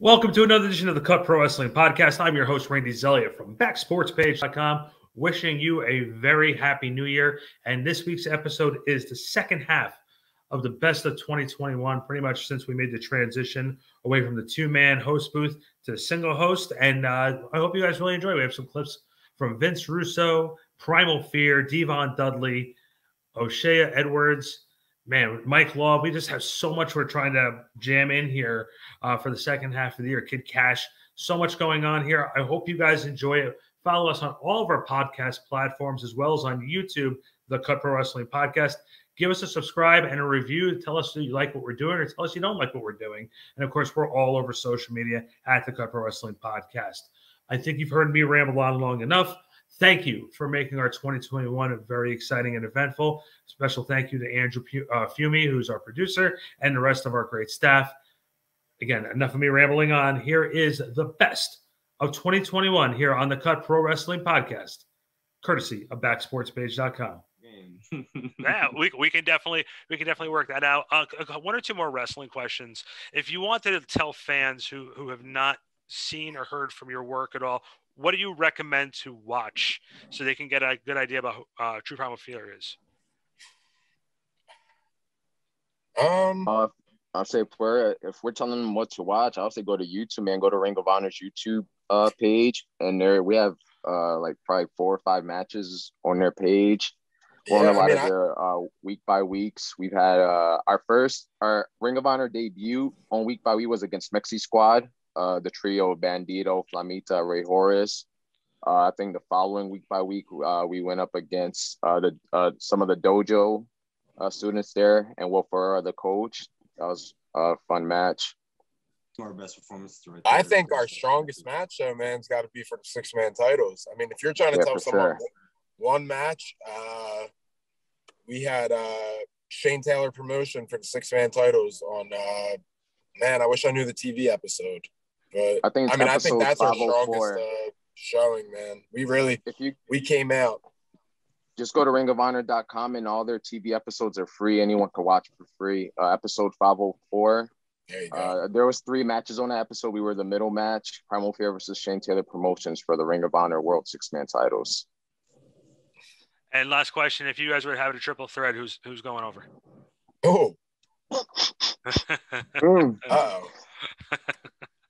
Welcome to another edition of the Cut Pro Wrestling Podcast. I'm your host, Randy Zelia from BackSportsPage.com, wishing you a very happy new year. And this week's episode is the second half of the best of 2021, pretty much since we made the transition away from the two-man host booth to the single host. And I hope you guys really enjoy. We have some clips from Vince Russo, Primal Fear, D-Von Dudley, O'Shea Edwards, man, Mike Law. We just have so much we're trying to jam in here for the second half of the year. Kid Cash, so much going on here. I hope you guys enjoy it. Follow us on all of our podcast platforms as well as on YouTube, the Cut Pro Wrestling Podcast. Give us a subscribe and a review. Tell us if you like what we're doing or tell us you don't like what we're doing. And, of course, we're all over social media at the Cut Pro Wrestling Podcast. I think you've heard me ramble on long enough. Thank you for making our 2021 very exciting and eventful. Special thank you to Andrew Fumi, who's our producer, and the rest of our great staff. Again, enough of me rambling on. Here is the best of 2021 here on the Cut Pro Wrestling Podcast, courtesy of BackSportsPage.com. Yeah, we can definitely work that out. One or two more wrestling questions. If you wanted to tell fans who have not seen or heard from your work at all, what do you recommend to watch so they can get a good idea about who True Primal Fear is? I'll say if we're telling them what to watch, I'll say go to YouTube, man. Go to Ring of Honor's YouTube page, and there we have like probably 4 or 5 matches on their page. We're on a lot of their week by weeks. We've had our Ring of Honor debut on week by week was against Mexi Squad. The trio, Bandito, Flamita, Ray Horace. I think the following week by week, we went up against some of the dojo students there, and Will Ferrer, the coach. That was a fun match. Our best performance. Right, I think our strongest match, though, man, has got to be for the 6-man titles. I mean, if you're trying to tell someone one match, we had Shane Taylor promotion for the 6-man titles on. Man, I wish I knew the TV episode. But I think that's our strongest showing, man. We came out. Just go to ringofhonor.com and all their TV episodes are free. Anyone can watch for free. Episode 504. There you go. There was 3 matches on that episode. We were the middle match. Primal Fear versus Shane Taylor Promotions for the Ring of Honor World 6-man titles. And last question: if you guys were having a triple threat, who's going over? Oh. Uh-oh.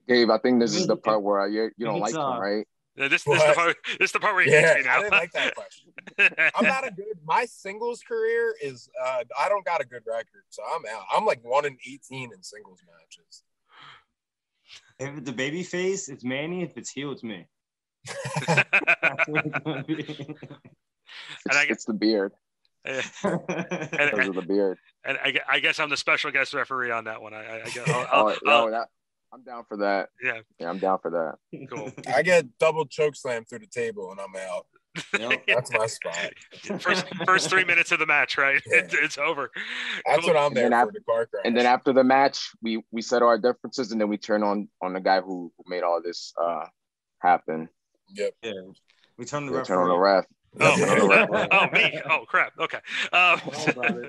Gabe, I think this is the part where you don't like him, right? This is the part where you hate me now. I didn't like that question. My singles career is I don't got a good record, so I'm out. I'm like 1-18 in singles matches. If it's a baby face, it's Manny. If it's heel, it's me. It's the beard. Because of the beard. And I guess I'm the special guest referee on that one. I'm down for that. Yeah, I'm down for that. Cool. I get double choke slam through the table and I'm out. That's my spot. First 3 minutes of the match, right? Yeah. It's over. That's what I'm there for, the car crash. And then after the match, we settle our differences and then we turn on the guy who made all this happen. Yep. Yeah. We turn the ref. Oh, me. Oh, crap. Okay.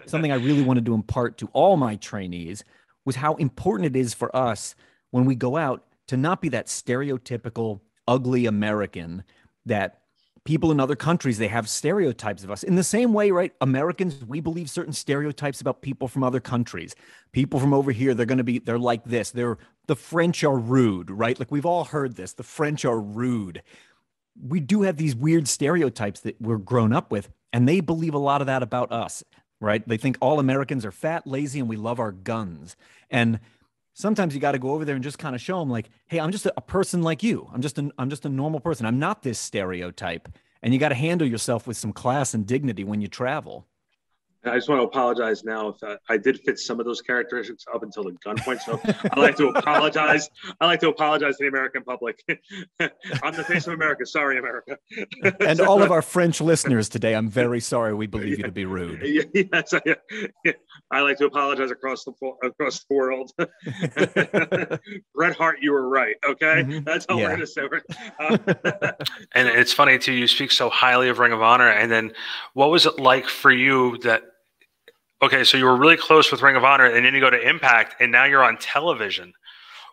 Something I really wanted to impart to all my trainees was how important it is for us when we go out to not be that stereotypical ugly American that people in other countries, they have stereotypes of us. In the same way, right? Americans, we believe certain stereotypes about people from other countries. People from over here, they're like this. The French are rude, right? Like we've all heard this. The French are rude. We do have these weird stereotypes that we're grown up with, and they believe a lot of that about us, right? They think all Americans are fat, lazy, and we love our guns. And sometimes you got to go over there and just kind of show them like, hey, I'm just a person like you. I'm just a normal person. I'm not this stereotype. And you got to handle yourself with some class and dignity when you travel. I just want to apologize now if I did fit some of those characteristics up until the gunpoint. So I'd like to apologize. I'd like to apologize to the American public. I'm the face of America. Sorry, America. And all of our French listeners today, I'm very sorry we believe you to be rude. Yes, I like to apologize across the world. Bret Hart, you were right. Okay, that's all we're going to say. And it's funny too. You speak so highly of Ring of Honor, and then what was it like for you that? Okay, so you were really close with Ring of Honor, and then you go to Impact, and now you're on television.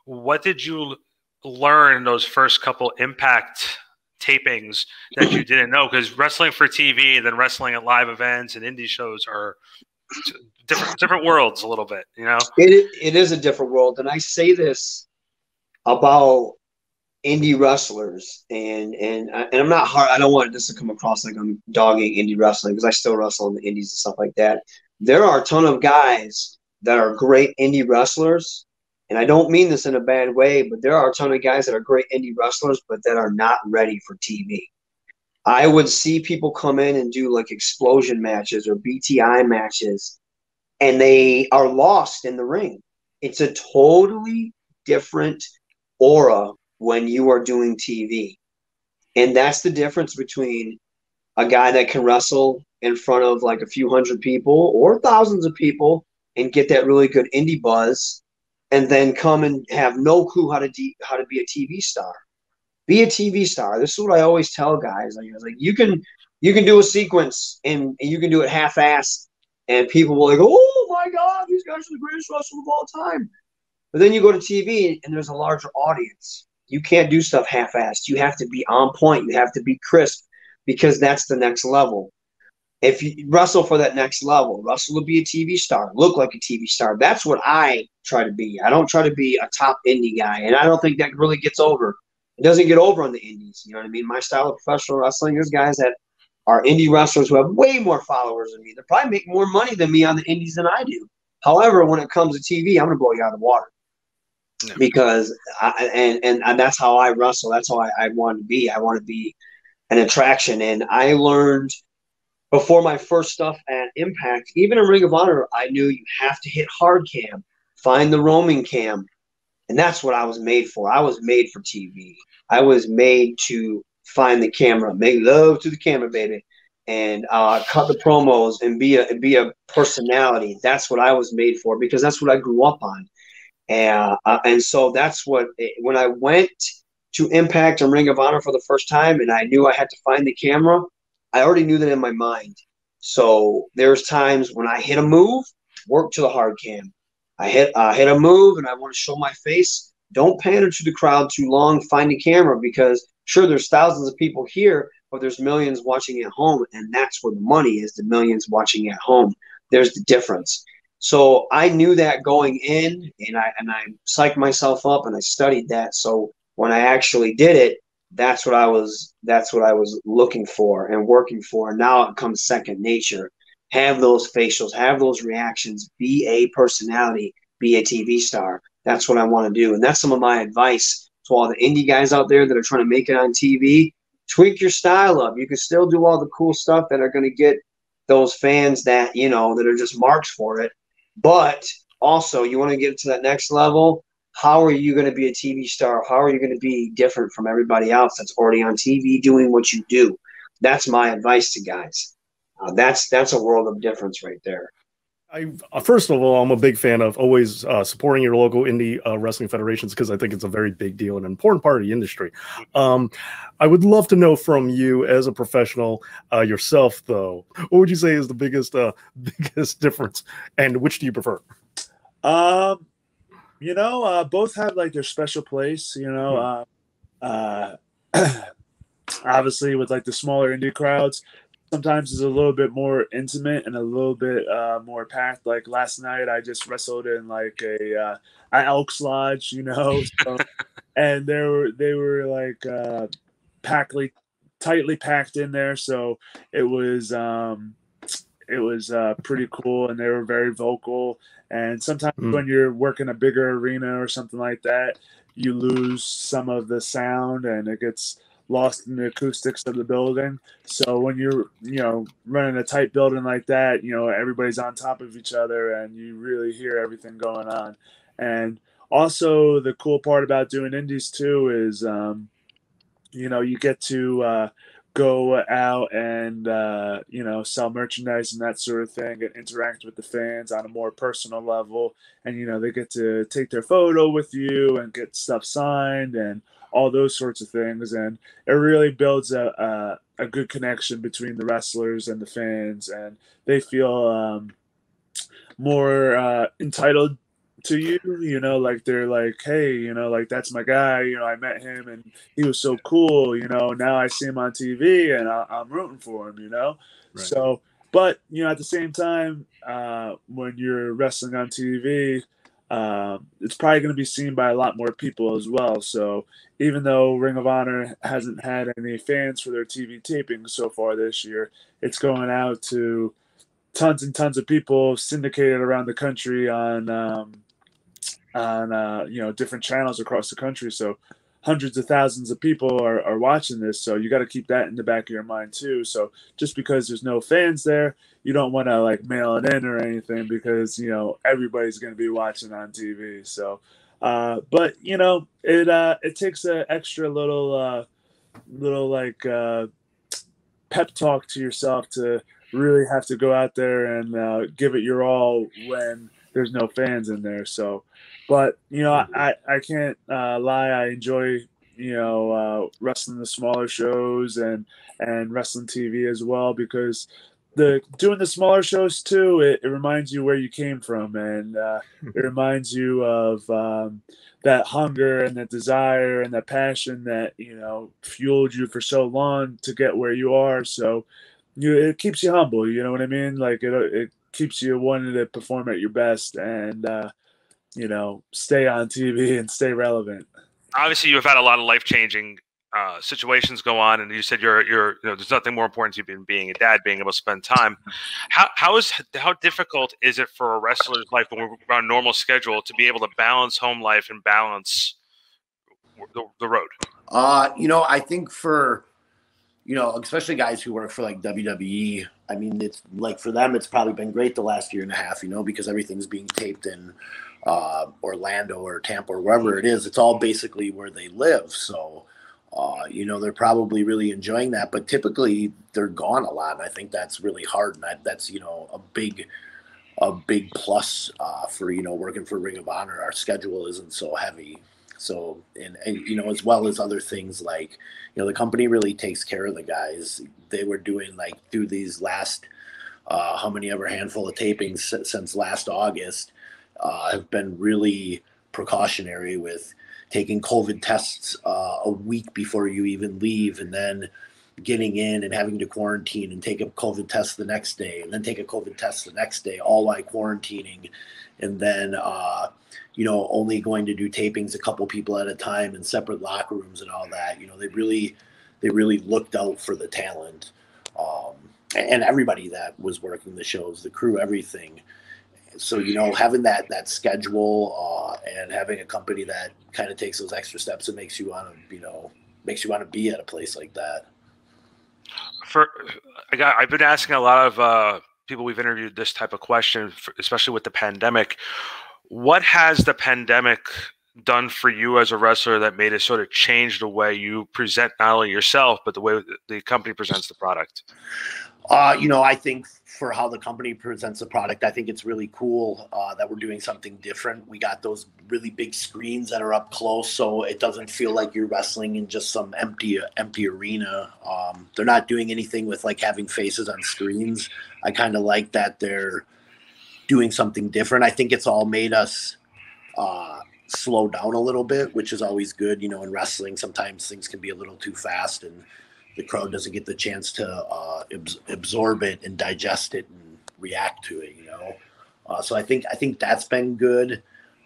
What did you learn in those first couple Impact tapings that you didn't know? Because wrestling for TV and then wrestling at live events and indie shows are different worlds a little bit, you know? It is a different world. And I say this about indie wrestlers, and I'm not hard. I don't want this to come across like I'm dogging indie wrestling, because I still wrestle in the indies and stuff like that. There are a ton of guys that are great indie wrestlers, and I don't mean this in a bad way, but there are a ton of guys that are great indie wrestlers, but that are not ready for TV. I would see people come in and do like explosion matches or BTI matches, and they are lost in the ring. It's a totally different aura when you are doing TV. And that's the difference between a guy that can wrestle in front of like a few hundred people or thousands of people and get that really good indie buzz, and then come and have no clue how to be a TV star. Be a TV star. This is what I always tell guys. Like you can do a sequence and you can do it half-assed, and people will go, "Oh my God, these guys are the greatest wrestlers of all time." But then you go to TV and there's a larger audience. You can't do stuff half-assed. You have to be on point. You have to be crisp, because that's the next level. If you wrestle for that next level, wrestle to be a TV star, look like a TV star. That's what I try to be. I don't try to be a top indie guy, and I don't think that really gets over. It doesn't get over on the indies. You know what I mean? My style of professional wrestling, there's guys that are indie wrestlers who have way more followers than me. They probably make more money than me on the indies than I do. However, when it comes to TV, I'm going to blow you out of the water. No. Because that's how I wrestle. That's how I want to be. I want to be an attraction. And I learned before my first stuff at Impact, even in Ring of Honor, I knew you have to hit hard cam, find the roaming cam. And that's what I was made for. I was made for TV. I was made to find the camera, make love to the camera, baby, and cut the promos and be a personality. That's what I was made for, because that's what I grew up on. And so that's what, when I went to Impact and Ring of Honor for the first time, and I knew I had to find the camera, I already knew that in my mind. So there's times when I hit a move, work to the hard cam. I hit a move and I want to show my face. Don't pander to the crowd too long. Find a camera, because sure, there's thousands of people here, but there's millions watching at home, and that's where the money is, the millions watching at home. There's the difference. So I knew that going in, and I psyched myself up and I studied that. So when I actually did it, that's what I was looking for and working for. And now it comes second nature. Have those facials, have those reactions, be a personality, be a TV star. That's what I want to do. And that's some of my advice to all the indie guys out there that are trying to make it on TV. Tweak your style up. You can still do all the cool stuff that are going to get those fans that, you know, that are just marks for it. But also, you want to get to that next level. How are you going to be a TV star? How are you going to be different from everybody else that's already on TV doing what you do? That's my advice to guys. That's a world of difference right there. First of all, I'm a big fan of always supporting your local indie wrestling federations, because I think it's a very big deal and an important part of the industry. I would love to know from you as a professional yourself, though, what would you say is the biggest difference, and which do you prefer? You know, both have like their special place. You know, obviously with like the smaller indie crowds, sometimes it's a little bit more intimate and a little bit more packed. Like last night, I just wrestled in like a Elks Lodge, you know, so, and they were like tightly packed in there, so it was pretty cool, and they were very vocal. And sometimes when you're working a bigger arena or something like that, you lose some of the sound, and it gets lost in the acoustics of the building. So when you're, you know, running a tight building like that, you know, everybody's on top of each other and you really hear everything going on. And also the cool part about doing indies too is, you know, you get to go out and, you know, sell merchandise and that sort of thing, and interact with the fans on a more personal level. And, you know, they get to take their photo with you and get stuff signed and all those sorts of things. And it really builds a good connection between the wrestlers and the fans, and they feel more entitled to you, you know, like they're like, hey, you know, like that's my guy, you know, I met him and he was so cool, you know, now I see him on TV and I'm rooting for him, you know. Right. So, but you know, at the same time, when you're wrestling on TV, it's probably going to be seen by a lot more people as well. So even though Ring of Honor hasn't had any fans for their TV tapings so far this year, it's going out to tons and tons of people syndicated around the country on you know, different channels across the country. So hundreds of thousands of people are watching this. So you got to keep that in the back of your mind too. So just because there's no fans there, you don't want to like mail it in or anything, because, you know, everybody's going to be watching on TV. So, but you know, it takes an extra little like pep talk to yourself to really have to go out there and give it your all when there's no fans in there. So, but you know, I can't lie. I enjoy, you know, wrestling the smaller shows and wrestling TV as well, because doing the smaller shows too, it reminds you where you came from, and it reminds you of that hunger and that desire and that passion that, you know, fueled you for so long to get where you are. So it keeps you humble, you know what I mean? Like it keeps you wanting to perform at your best and you know, stay on TV and stay relevant. Obviously, you've had a lot of life-changing situations go on, and you said you're you know, there's nothing more important to you than being a dad, being able to spend time. How difficult is it for a wrestler's life when we're on a normal schedule to be able to balance home life and balance the road? You know, I think for, you know, especially guys who work for like WWE, I mean, it's like for them, it's probably been great the last year and a half, you know, because everything's being taped in Orlando or Tampa or wherever it is. It's all basically where they live. So, you know, they're probably really enjoying that, but typically they're gone a lot. And I think that's really hard. And that's, you know, a big plus for, you know, working for Ring of Honor. Our schedule isn't so heavy. So, and you know, as well as other things like, you know, the company really takes care of the guys. They were doing like through these last, how many ever handful of tapings since last August, have been really precautionary with taking COVID tests a week before you even leave, and then getting in and having to quarantine and take a COVID test the next day, and then take a COVID test the next day, all while quarantining. And then, you know, only going to do tapings a couple people at a time in separate locker rooms and all that. You know, they really looked out for the talent, and everybody that was working the shows, the crew, everything. So, you know, having that schedule and having a company that kind of takes those extra steps, it makes you want to, you know, be at a place like that. I've been asking a lot of people we've interviewed this type of question, especially with the pandemic. What has the pandemic done for you as a wrestler that made it sort of change the way you present not only yourself, but the way the company presents the product? You know, I think for how the company presents the product, I think it's really cool that we're doing something different. We got those really big screens that are up close, so it doesn't feel like you're wrestling in just some empty arena. They're not doing anything with like having faces on screens. I kind of like that they're doing something different. I think it's all made us slow down a little bit, which is always good. You know, in wrestling, sometimes things can be a little too fast and the crowd doesn't get the chance to absorb it and digest it and react to it, you know. So I think that's been good.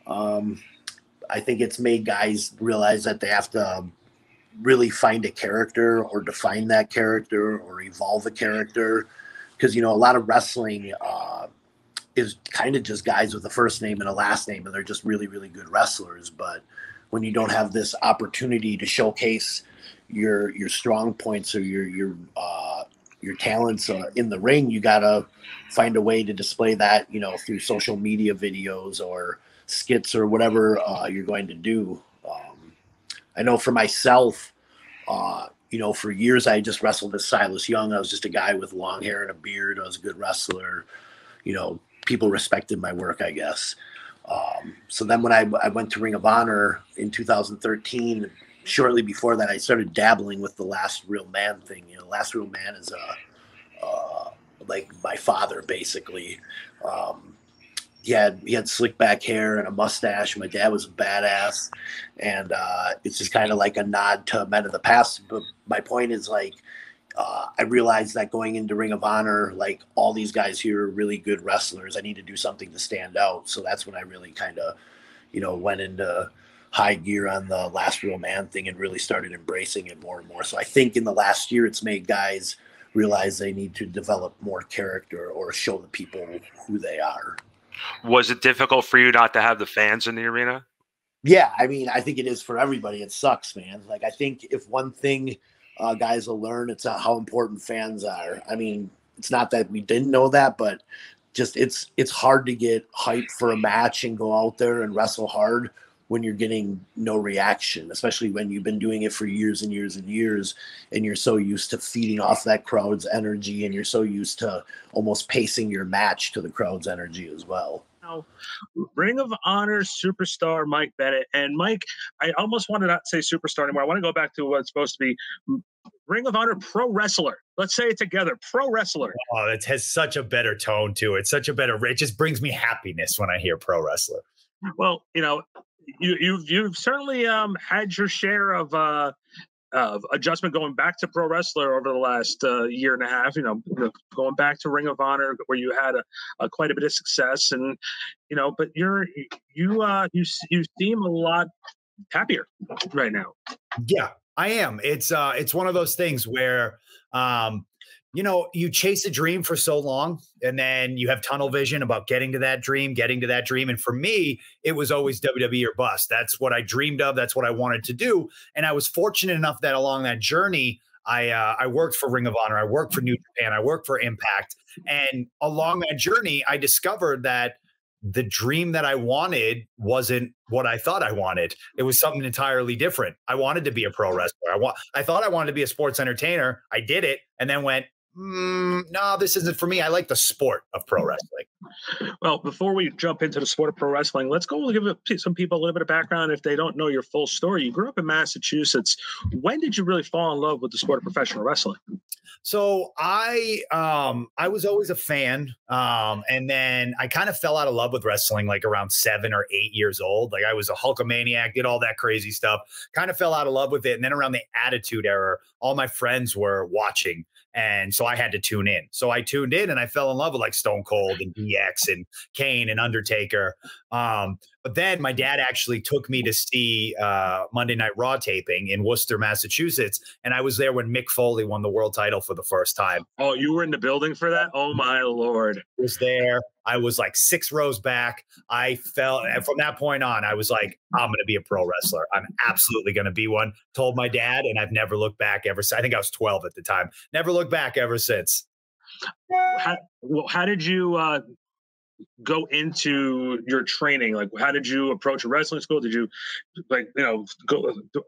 I think it's made guys realize that they have to really find a character or define that character or evolve a character, because, you know, a lot of wrestling is kind of just guys with a first name and a last name, and they're just really, really good wrestlers. But when you don't have this opportunity to showcase your strong points or your talents in the ring, you gotta find a way to display that, you know, through social media videos or skits or whatever you're going to do. I know for myself, you know, for years I just wrestled as Silas Young. I was just a guy with long hair and a beard. I was a good wrestler. You know, people respected my work, I guess. So then when I went to Ring of Honor in 2013, shortly before that, I started dabbling with the Last Real Man thing. You know, Last Real Man is like my father, basically. he had slick back hair and a mustache. My dad was a badass, and it's just kind of like a nod to men of the past. But my point is, like, I realized that going into Ring of Honor, like, all these guys here are really good wrestlers. I need to do something to stand out. So that's when I really kind of, went into high gear on the Last Real Man thing and really started embracing it more and more. So I think in the last year, it's made guys realize they need to develop more character or show the people who they are. Was it difficult for you not to have the fans in the arena? Yeah, I mean, I think it is for everybody. It sucks, man. Like, I think if one thing guys will learn, it's how important fans are. I mean, it's not that we didn't know that, but just it's hard to get hyped for a match and go out there and wrestle hard when you're getting no reaction, especially when you've been doing it for years and years and years, and you're so used to feeding off that crowd's energy, and you're so used to almost pacing your match to the crowd's energy as well. Now, Ring of Honor superstar Mike Bennett. And Mike, I almost want to not say superstar anymore. I want to go back to what's supposed to be Ring of Honor pro wrestler. Let's say it together, pro wrestler. Oh, it has such a better tone to it. Such a better, it just brings me happiness when I hear pro wrestler. Well, you've certainly had your share of adjustment going back to pro wrestler over the last year and a half. Going back to Ring of Honor where you had a quite a bit of success, and but you seem a lot happier right now. Yeah, I am. It's one of those things where you chase a dream for so long, and then you have tunnel vision about getting to that dream. And for me, it was always WWE or bust. That's what I dreamed of. That's what I wanted to do. And I was fortunate enough that along that journey, I worked for Ring of Honor. I worked for New Japan. I worked for Impact. And along that journey, I discovered that the dream that I wanted wasn't what I thought I wanted. It was something entirely different. I wanted to be a pro wrestler. I thought I wanted to be a sports entertainer. I did it and then went, no, this isn't for me. I like the sport of pro wrestling. Well, before we jump into the sport of pro wrestling, let's go give some people a little bit of background if they don't know your full story. You grew up in Massachusetts. When did you really fall in love with the sport of professional wrestling? So I was always a fan. And then I kind of fell out of love with wrestling like around 7 or 8 years old. Like I was a Hulkamaniac, did all that crazy stuff, kind of fell out of love with it. And then around the Attitude Era, all my friends were watching. And so I had to tune in. So I tuned in and I fell in love with like Stone Cold and DX and Kane and Undertaker. But then my dad actually took me to see Monday Night Raw taping in Worcester, Massachusetts. And I was there when Mick Foley won the world title for the first time. Oh, you were in the building for that? Oh, my Lord. I was there. I was like 6 rows back. I fell. And from that point on, I was like, I'm going to be a pro wrestler. I'm absolutely going to be one. Told my dad, and I've never looked back ever since. I think I was 12 at the time. Never looked back ever since. How did you go into your training? Like, how did you approach a wrestling school? Did you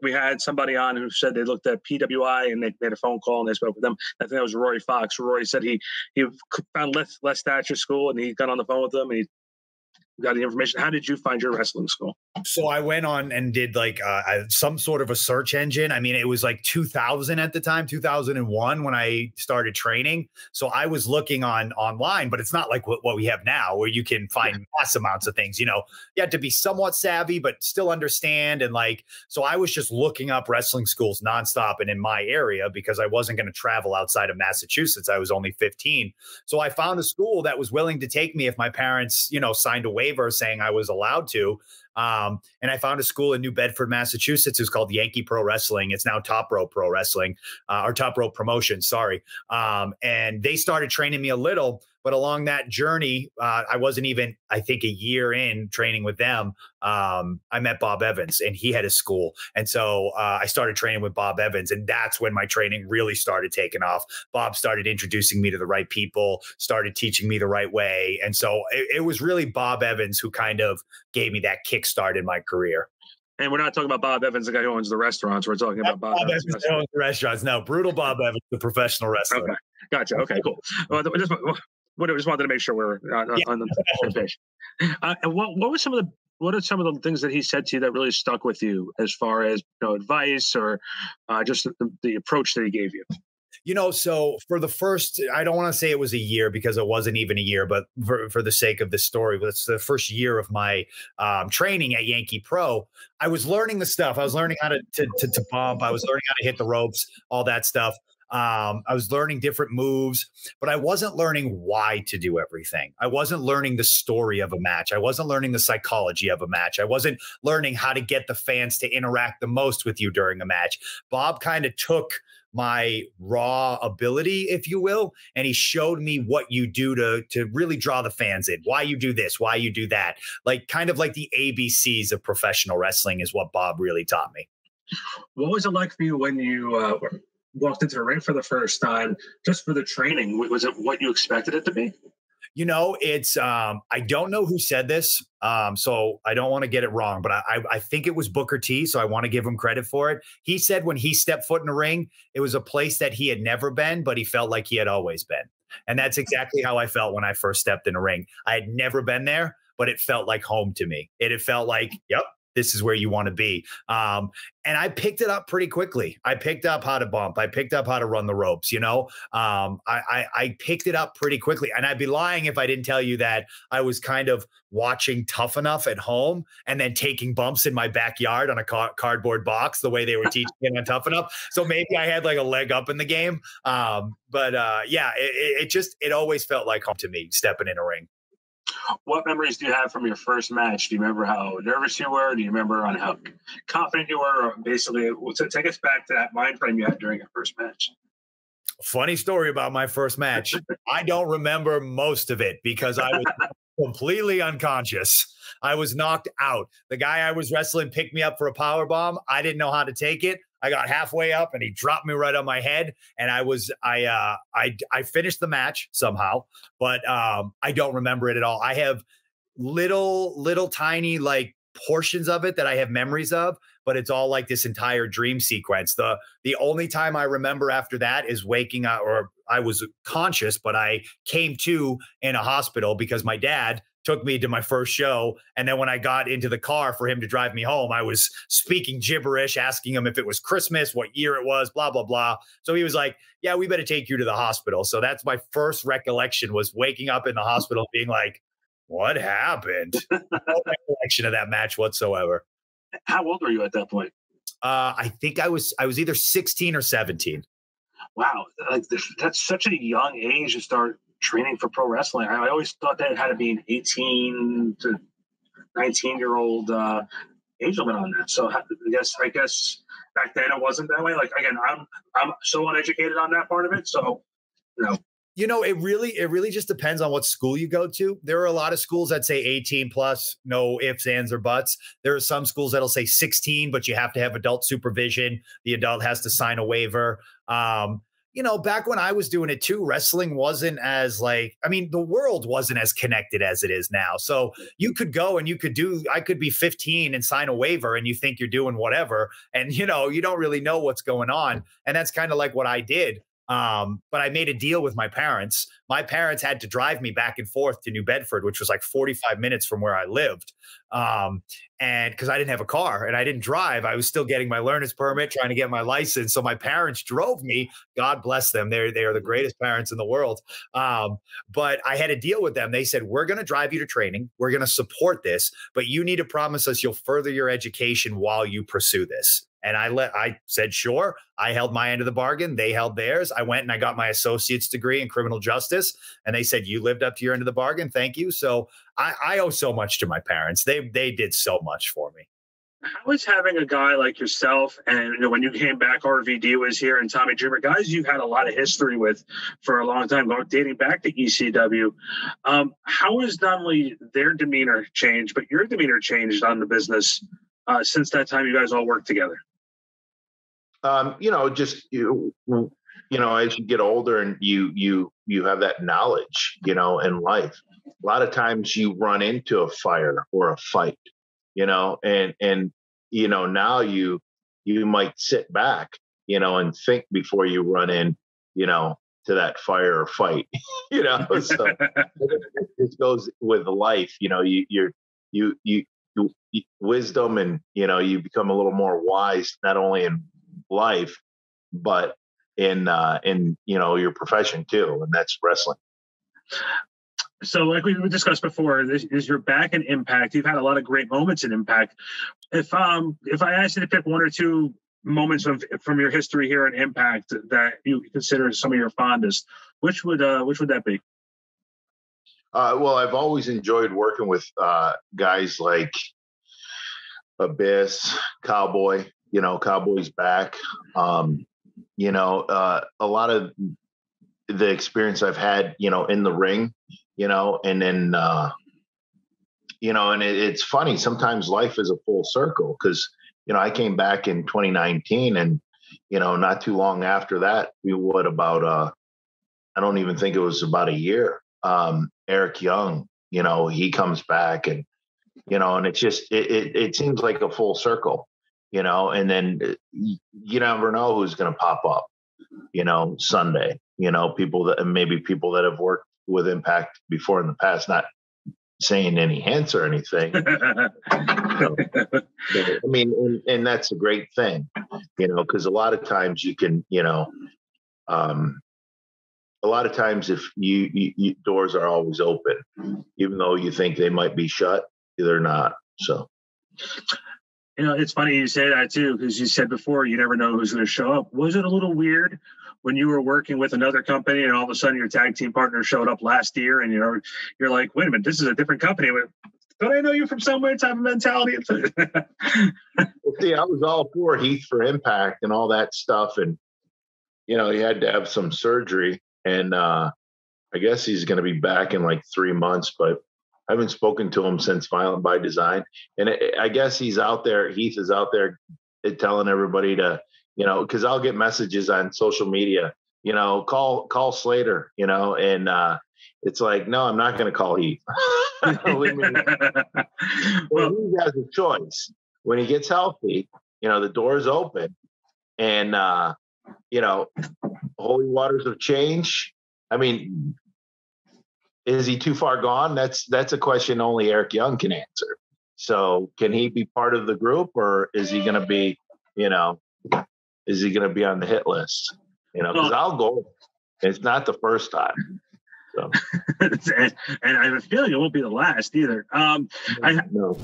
we had somebody on who said they looked at PWI and they made a phone call and they spoke with them. I think that was Rory Fox. Rory said he found Les Thatcher School and he got on the phone with them and he got the information. How did you find your wrestling school? So I went on and did like some sort of a search engine. I mean, it was like 2000 at the time, 2001 when I started training. So I was looking online, but it's not like what we have now where you can find mass amounts of things. You have to be somewhat savvy, but still understand. And so I was just looking up wrestling schools nonstop and in my area because I wasn't going to travel outside of Massachusetts. I was only 15. So I found a school that was willing to take me if my parents, signed a waiver saying I was allowed to. And I found a school in New Bedford, Massachusetts. It's called Yankee Pro Wrestling. It's now Top Rope Pro Wrestling, or Top Rope Promotion. Sorry. And they started training me a little, but along that journey, I wasn't even, I think, a year in training with them. I met Bob Evans and he had a school. And so I started training with Bob Evans, and that's when my training really started taking off. Bob started introducing me to the right people, started teaching me the right way. And so it was really Bob Evans who kind of gave me that kickstart in my career. And we're not talking about Bob Evans, the guy who owns the restaurants. We're talking about Bob Evans who owns the restaurants. No, Brutal Bob Evans, the professional wrestler. Okay, gotcha. Okay, cool. Well, I just wanted to make sure we're on the same page. And what are some of the things that he said to you that really stuck with you as far as advice or just the approach that he gave you? So for the first, I don't want to say it was a year because it wasn't even a year, but for the sake of this story, it's the first year of my training at Yankee Pro. I was learning the stuff. I was learning how to bump. I was learning how to hit the ropes, all that stuff. I was learning different moves, but I wasn't learning why to do everything. I wasn't learning the story of a match. I wasn't learning the psychology of a match. I wasn't learning how to get the fans to interact the most with you during a match. Bob kind of took my raw ability, if you will, and he showed me what you do to really draw the fans in, why you do this, why you do that. Like kind of like the ABCs of professional wrestling is what Bob really taught me. What was it like for you when you walked into the ring for the first time, just for the training? Was it what you expected it to be? It's I don't know who said this, so I don't want to get it wrong, but I think it was Booker T, so I want to give him credit for it. He said when he stepped foot in the ring, it was a place that he had never been, but he felt like he had always been. And that's exactly how I felt when I first stepped in the ring. I had never been there, but it felt like home to me. It had felt like, yep, this is where you want to be. And I picked it up pretty quickly. I picked up how to bump. I picked up how to run the ropes, I picked it up pretty quickly. And I'd be lying if I didn't tell you that I was kind of watching Tough Enough at home and then taking bumps in my backyard on a cardboard box, the way they were teaching it on Tough Enough. So maybe I had like a leg up in the game. It always felt like home to me, stepping in a ring. What memories do you have from your first match? Do you remember how nervous you were? Do you remember on how confident you were? Or basically, so take us back to that mind frame you had during your first match. Funny story about my first match. I don't remember most of it because I was completely unconscious. I was knocked out. The guy I was wrestling picked me up for a power bomb. I didn't know how to take it. I got halfway up and he dropped me right on my head. And I finished the match somehow, but I don't remember it at all. I have little tiny like portions of it that I have memories of, but it's all like this entire dream sequence. The only time I remember after that is waking up, or I was conscious, but I came to in a hospital because my dad took me to my first show. And then when I got into the car for him to drive me home, I was speaking gibberish, asking him if it was Christmas, what year it was, blah, blah, blah. So he was like, yeah, we better take you to the hospital. So that's my first recollection, was waking up in the hospital being like, what happened? No recollection of that match whatsoever. How old were you at that point? I think I was either 16 or 17. Wow. That's such a young age to start training for pro wrestling. I always thought that it had to be an 18 to 19-year-old age limit on that. So I guess back then it wasn't that way. Like, again, I'm so uneducated on that part of it. So, it really just depends on what school you go to. There are a lot of schools that say 18 plus, no ifs, ands, or buts. There are some schools that'll say 16, but you have to have adult supervision. The adult has to sign a waiver. Back when I was doing it too, wrestling wasn't as the world wasn't as connected as it is now. So you could go and I could be 15 and sign a waiver and you think you're doing whatever. And, you don't really know what's going on. And that's kind of like what I did. But I made a deal with my parents. My parents had to drive me back and forth to New Bedford, which was like 45 minutes from where I lived. And because I didn't have a car and I didn't drive, I was still getting my learner's permit, trying to get my license. So my parents drove me. God bless them. They are the greatest parents in the world. But I had a deal with them. They said, we're going to drive you to training. We're going to support this, but you need to promise us you'll further your education while you pursue this. And I said, sure. I held my end of the bargain. They held theirs. I went and I got my associate's degree in criminal justice. And they said, you lived up to your end of the bargain. Thank you. So I owe so much to my parents. They did so much for me. How is having a guy like yourself, and when you came back, RVD was here, and Tommy Dreamer, guys you've had a lot of history with for a long time, dating back to ECW. How has not only their demeanor changed, but your demeanor changed on the business since that time you guys all worked together? As you get older and you have that knowledge, in life, a lot of times you run into a fire or a fight, and now you might sit back, and think before you run in, to that fire or fight, so it goes with life, you wisdom, and you become a little more wise, not only in life but in your profession too, and that's wrestling. So, like we discussed before, this is your back in Impact. You've had a lot of great moments in Impact. If I asked you to pick one or two moments from your history here in Impact that you consider some of your fondest, which would that be? Well, I've always enjoyed working with guys like Abyss, Cowboy. Cowboy's back. A lot of the experience I've had, in the ring, and then, and it's funny. Sometimes life is a full circle because, I came back in 2019 and, not too long after that, I don't even think it was about a year. Eric Young, he comes back and, and it's just, it seems like a full circle, and then you never know who's going to pop up, Sunday, people that have worked with Impact before in the past, not saying any hints or anything. I mean, and that's a great thing, because a lot of times you can, a lot of times if you doors are always open, even though you think they might be shut, they're not. So, it's funny you say that too, because you said before you never know who's going to show up. Was it a little weird when you were working with another company and all of a sudden your tag team partner showed up last year and you're like, wait a minute, this is a different company. Don't I know you from somewhere type of mentality? Well, see, I was all for Heath for Impact and all that stuff. And, he had to have some surgery. And I guess he's going to be back in like 3 months, but I haven't spoken to him since Violent by Design. And I guess Heath is out there telling everybody to, because I'll get messages on social media, call Slater, and it's like, no, I'm not going to call Heath. Well, he has a choice. When he gets healthy, the door's open and, holy waters of change. I mean, is he too far gone? That's a question only Eric Young can answer. So can he be part of the group or is he going to be, is he going to be on the hit list? Because I'll go. It's not the first time. So. and I have a feeling it won't be the last either. No. All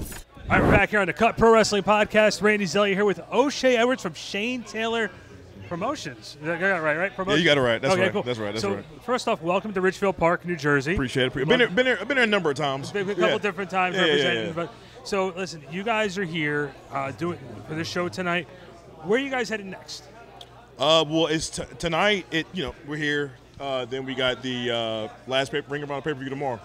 right, we're back here on the Cut Pro Wrestling Podcast. Randy Zelia here with O'Shea Edwards from Shane Taylor Promotions. I got it right? Promotions? Yeah, you got it right. That's okay, right. Cool. That's right. So first off, welcome to Richfield Park, New Jersey. Appreciate it. Been there a number of times. A couple different times representing. Yeah. But so listen, you guys are here doing for this show tonight. Where are you guys headed next? Well, it's tonight. We're here. Then we got the last Ring of Honor pay-per-view tomorrow.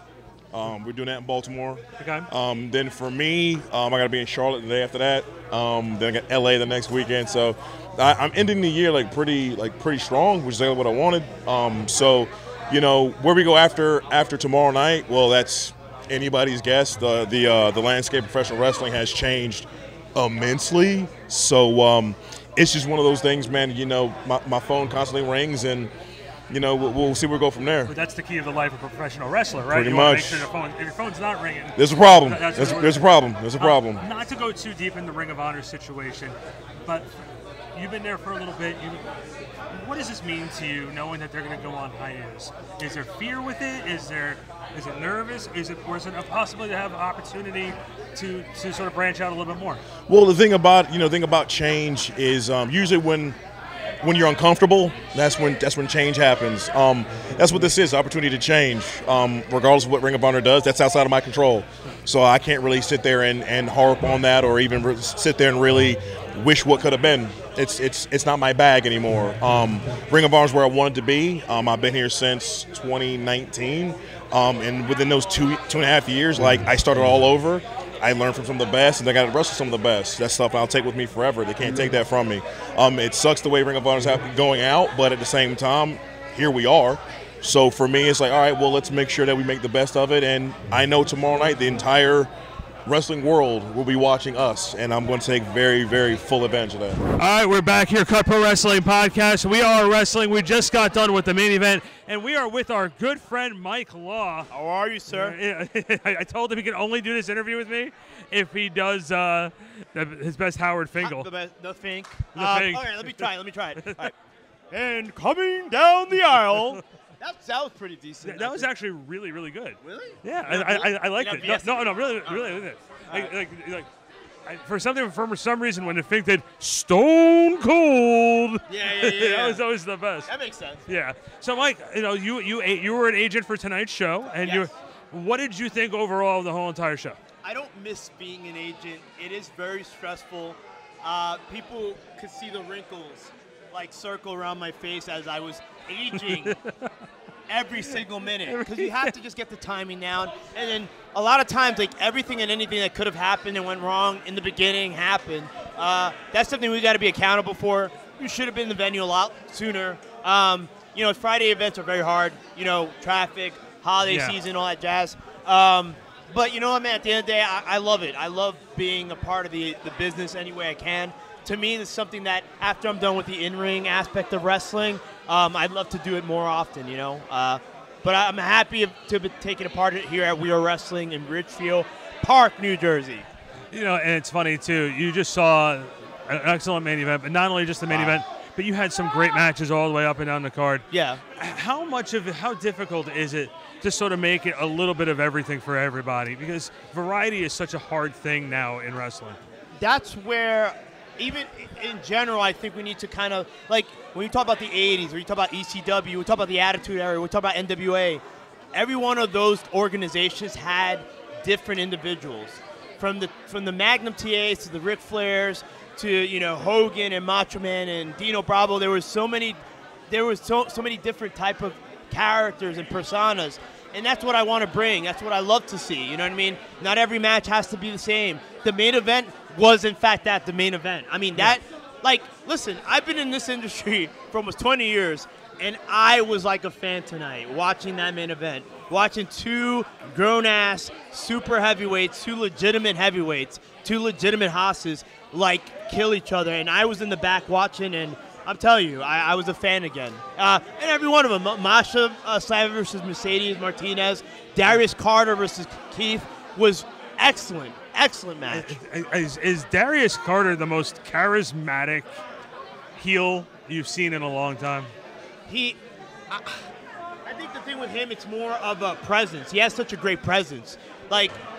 We're doing that in Baltimore. Okay. Then for me, I got to be in Charlotte the day after that. Then I got LA the next weekend. So I'm ending the year pretty strong, which is exactly what I wanted. So where we go after tomorrow night, well, that's anybody's guess. The landscape of professional wrestling has changed immensely. So it's just one of those things, man. My phone constantly rings and. We'll see where we go from there. But that's the key of the life of a professional wrestler, right? Pretty you much. Make sure if your phone's not ringing, there's a problem. There's a problem. There's a problem. Not to go too deep in the Ring of Honor situation, but you've been there for a little bit. What does this mean to you, knowing that they're going to go on hiatus? Is there fear with it? Is it nervous? Or is it a possibility to have an opportunity to sort of branch out a little bit more? Well, the thing about change is usually when you're uncomfortable, that's when change happens. That's what this is, opportunity to change. Regardless of what Ring of Honor does, that's outside of my control. So I can't really sit there and harp on that or even sit there and really wish what could have been. It's not my bag anymore. Ring of Honor is where I wanted to be. I've been here since 2019. And within those two and a half years, I started all over. I learned from some of the best, and I got to wrestle some of the best. That's stuff I'll take with me forever. They can't take that from me. It sucks the way Ring of Honor is going out, but at the same time, here we are. So for me, it's like, all right, well, let's make sure that we make the best of it. And I know tomorrow night the entire wrestling world will be watching us, and I'm going to take very, very full advantage of that. All right, we're back here, Cut Pro Wrestling Podcast. We are wrestling. We just got done with the main event, and we are with our good friend Mike Law. How are you, sir? I told him he could only do this interview with me if he does his best Howard Finkel. The Fink. The Fink. All right, let me try it. All right. And coming down the aisle. That was pretty decent. That was actually really, really good. Really? Yeah, I liked it. No, really, really. For some reason, when it think that Stone Cold, that was always the best. That makes sense. Yeah. So, Mike, you were an agent for tonight's show, and what did you think overall of the whole entire show? I don't miss being an agent. It is very stressful. People could see the wrinkles circle around my face as I was aging every single minute, because you have to just get the timing down. And then a lot of times, everything and anything that could have happened and went wrong in the beginning happened. That's something we got to be accountable for. You should have been in the venue a lot sooner. Friday events are very hard. Traffic, holiday season, all that jazz. But you know what, man, at the end of the day, I love it. I love being a part of the business any way I can. To me, it's something that after I'm done with the in-ring aspect of wrestling, I'd love to do it more often, But I'm happy to be taking a part here at We Are Wrestling in Ridgefield Park, New Jersey. And it's funny, too. You just saw an excellent main event, but not only just the main event, but you had some great matches all the way up and down the card. Yeah. How difficult is it to sort of make it a little bit of everything for everybody? Because variety is such a hard thing now in wrestling. That's where, even in general, I think we need to kind of, when you talk about the 80s, or you talk about ECW, we talk about the Attitude Era, we talk about NWA, every one of those organizations had different individuals. From the Magnum TAs to the Ric Flairs to, Hogan and Macho Man and Dino Bravo, there was so many different type of characters and personas. And that's what I want to bring. That's what I love to see. You know what I mean? Not every match has to be the same. The main event was, in fact, the main event. I mean, listen, I've been in this industry for almost 20 years, and I was like a fan tonight watching that main event, watching two grown-ass super heavyweights, two legitimate heavyweights, two legitimate hosses, kill each other. And I was in the back watching, and I'm telling you, I was a fan again. And every one of them, Masha Slaven versus Mercedes Martinez, Darius Carter versus Keith was excellent. Excellent match. Is Darius Carter the most charismatic heel you've seen in a long time? I think the thing with him, it's more of a presence. He has such a great presence.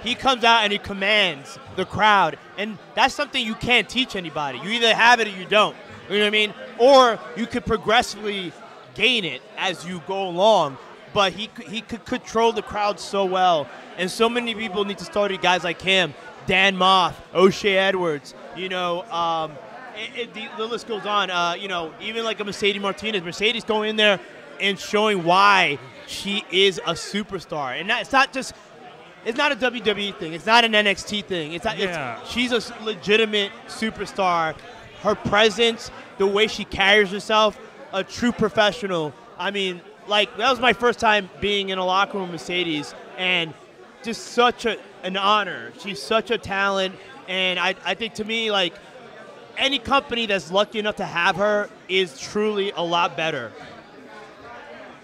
He comes out and he commands the crowd, and that's something you can't teach anybody. You either have it or you don't. You know what I mean? Or you could progressively gain it as you go along. But he could control the crowd so well. And so many people need to study guys like him, Dan Moth, O'Shea Edwards, the list goes on. Even like a Mercedes Martinez. Mercedes going in there and showing why she is a superstar. And it's not a WWE thing. It's not an NXT thing. She's a legitimate superstar. Her presence, the way she carries herself, a true professional. I mean, that was my first time being in a locker room with Mercedes, and just such an honor. She's such a talent, and I think to me, any company that's lucky enough to have her is truly a lot better.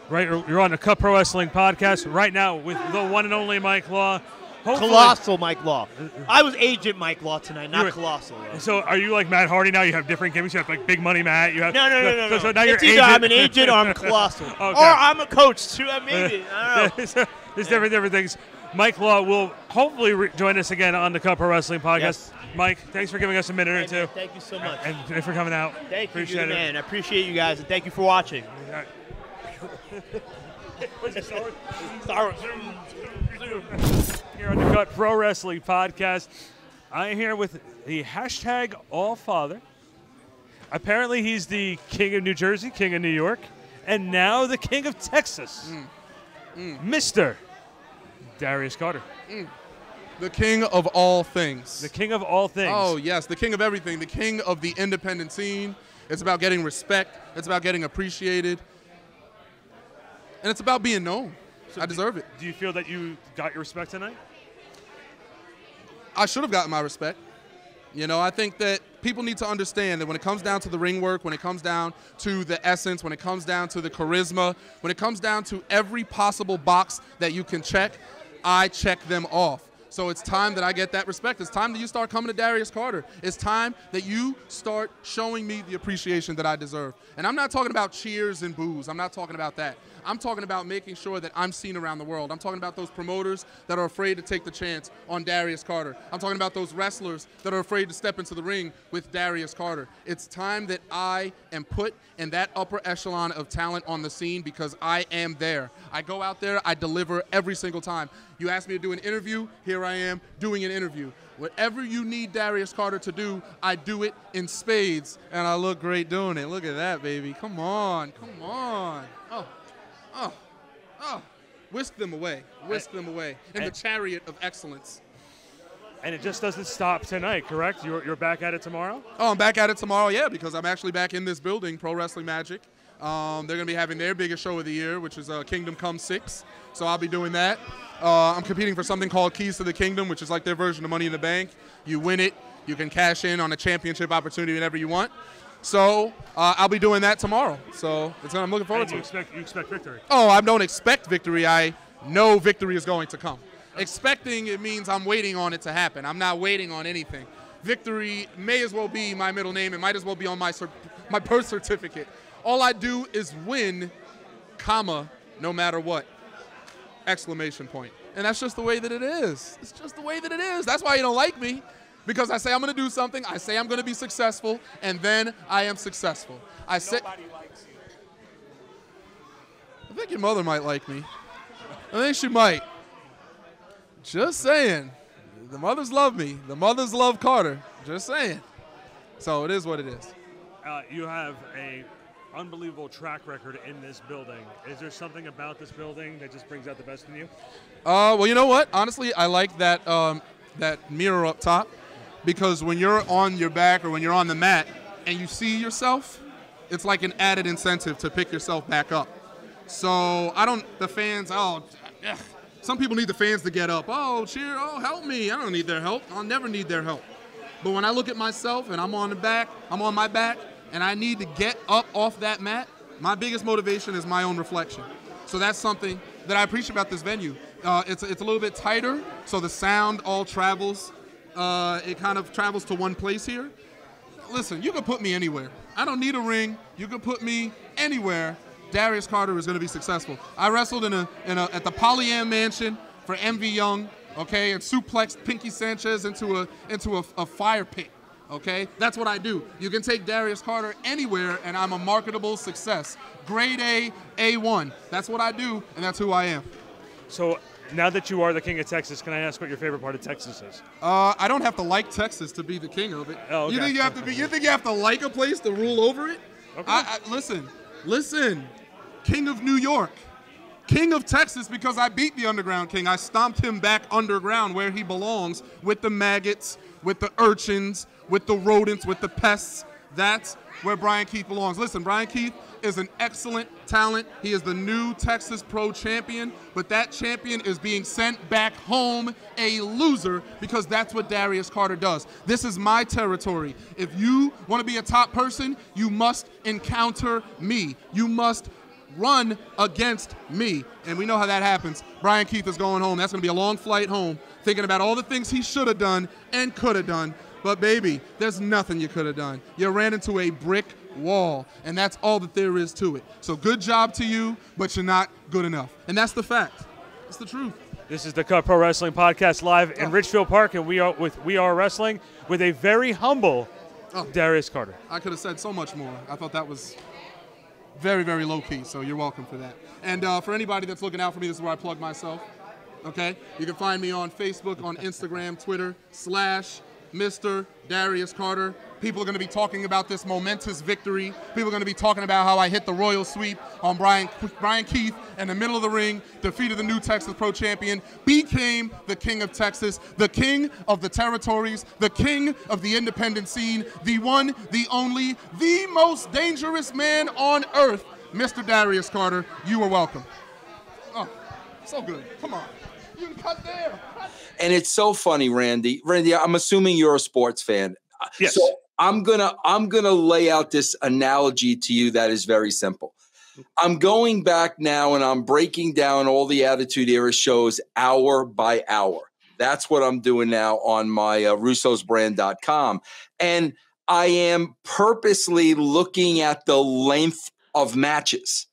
Right, you're on the Cut Pro Wrestling podcast right now with the one and only Mike Law. Colossal Mike Law. I was Agent Mike Law tonight, not Colossal. So are you like Matt Hardy now? You have different gimmicks. You have Big Money Matt. You have no. So now it's you're either agent. I'm an agent or I'm Colossal, okay. Or I'm a coach too. Maybe I don't know. There's different things. Mike Law will hopefully join us again on the Cut Pro Wrestling podcast. Yes. Mike, thanks for giving us a minute or two. Man, thank you so much. And for coming out. Thank you, man. I appreciate you guys, and thank you for watching. Star Wars. Here on the Cut Pro Wrestling podcast, I am here with the hashtag Allfather. Apparently, he's the king of New Jersey, king of New York, and now the king of Texas, Mr. Darius Carter. The king of all things. The king of all things. Oh, yes, the king of everything. The king of the independent scene. It's about getting respect. It's about getting appreciated. And it's about being known. So I deserve it. Do you feel that you got your respect tonight? I should have gotten my respect. I think that people need to understand that when it comes down to the ring work, when it comes down to the essence, when it comes down to the charisma, when it comes down to every possible box that you can check, I check them off. So it's time that I get that respect. It's time that you start coming to Darius Carter. It's time that you start showing me the appreciation that I deserve. And I'm not talking about cheers and boos. I'm not talking about that. I'm talking about making sure that I'm seen around the world. I'm talking about those promoters that are afraid to take the chance on Darius Carter. I'm talking about those wrestlers that are afraid to step into the ring with Darius Carter. It's time that I am put in that upper echelon of talent on the scene because I am there. I go out there, I deliver every single time. You ask me to do an interview, here I am doing an interview. Whatever you need Darius Carter to do, I do it in spades, and I look great doing it. Look at that, baby. Come on, come on. Whisk them away. Whisk them away in the chariot of excellence. And it just doesn't stop tonight, correct? You're back at it tomorrow? Oh, I'm back at it tomorrow, yeah, because I'm actually back in this building, Pro Wrestling Magic. They're going to be having their biggest show of the year, which is Kingdom Come 6. So I'll be doing that. I'm competing for something called Keys to the Kingdom, which is like their version of Money in the Bank. You win it, you can cash in on a championship opportunity whenever you want. So I'll be doing that tomorrow. So I'm looking forward to it. You expect victory? Oh, I don't expect victory. I know victory is going to come. Expecting, it means I'm waiting on it to happen. I'm not waiting on anything. Victory may as well be my middle name. It might as well be on my birth certificate. All I do is win, comma, no matter what, exclamation point. And that's just the way that it is. It's just the way that it is. That's why you don't like me. Because I say I'm going to do something, I say I'm going to be successful, and then I am successful. Nobody likes you. I think your mother might like me. I think she might. Just saying. The mothers love me. The mothers love Carter. Just saying. So it is what it is. You have a unbelievable track record in this building. Is there something about this building that just brings out the best in you? Well, you know what? Honestly, I like that that mirror up top. Because when you're on your back or when you're on the mat and you see yourself, it's like an added incentive to pick yourself back up. So some people need the fans to get up. Oh, cheer, oh, help me. I don't need their help. I'll never need their help. But when I look at myself and I'm on my back, and I need to get up off that mat, my biggest motivation is my own reflection. So that's something that I appreciate about this venue. It's a little bit tighter, so the sound all travels. It kind of travels to one place here. Listen, you can put me anywhere. I don't need a ring. You can put me anywhere. Darius Carter is going to be successful. I wrestled at the Polyam Mansion for MV Young, okay, and suplexed Pinky Sanchez into a fire pit, okay? That's what I do. You can take Darius Carter anywhere, and I'm a marketable success. Grade A, A1. That's what I do, and that's who I am. So now that you are the king of Texas, can I ask what your favorite part of Texas is? I don't have to like Texas to be the king of it. Oh, okay. You think you have to like a place to rule over it? Okay. Listen. King of New York. King of Texas because I beat the Underground King. I stomped him back underground where he belongs with the maggots, with the urchins, with the rodents, with the pests. That's where Brian Keith belongs. Listen, Brian Keith is an excellent talent. He is the new Texas Pro champion, but that champion is being sent back home a loser because that's what Darius Carter does. This is my territory. If you want to be a top person, you must encounter me. You must run against me. And we know how that happens. Brian Keith is going home. That's going to be a long flight home, thinking about all the things he should have done and could have done. But baby, there's nothing you could have done. You ran into a brick wall, and that's all that there is to it. So good job to you, but you're not good enough. And that's the fact. It's the truth. This is the Cut Pro Wrestling Podcast live in Richfield Park, and we are wrestling with a very humble Darius Carter. I could have said so much more. I thought that was very, very low-key, so you're welcome for that. And for anybody that's looking out for me, this is where I plug myself, okay? You can find me on Facebook, on Instagram, Twitter, /Mr. Darius Carter. People are going to be talking about this momentous victory. People are going to be talking about how I hit the royal sweep on Brian Keith in the middle of the ring, defeated the new Texas Pro champion, became the king of Texas, the king of the territories, the king of the independent scene, the one, the only, the most dangerous man on earth, Mr. Darius Carter. You are welcome. Oh, so good. Come on. You can cut there. And it's so funny, Randy. Randy, I'm assuming you're a sports fan. Yes. So I'm gonna lay out this analogy to you that is very simple. I'm going back now and I'm breaking down all the Attitude Era shows hour by hour. That's what I'm doing now on my russosbrand.com. And I am purposely looking at the length of matches.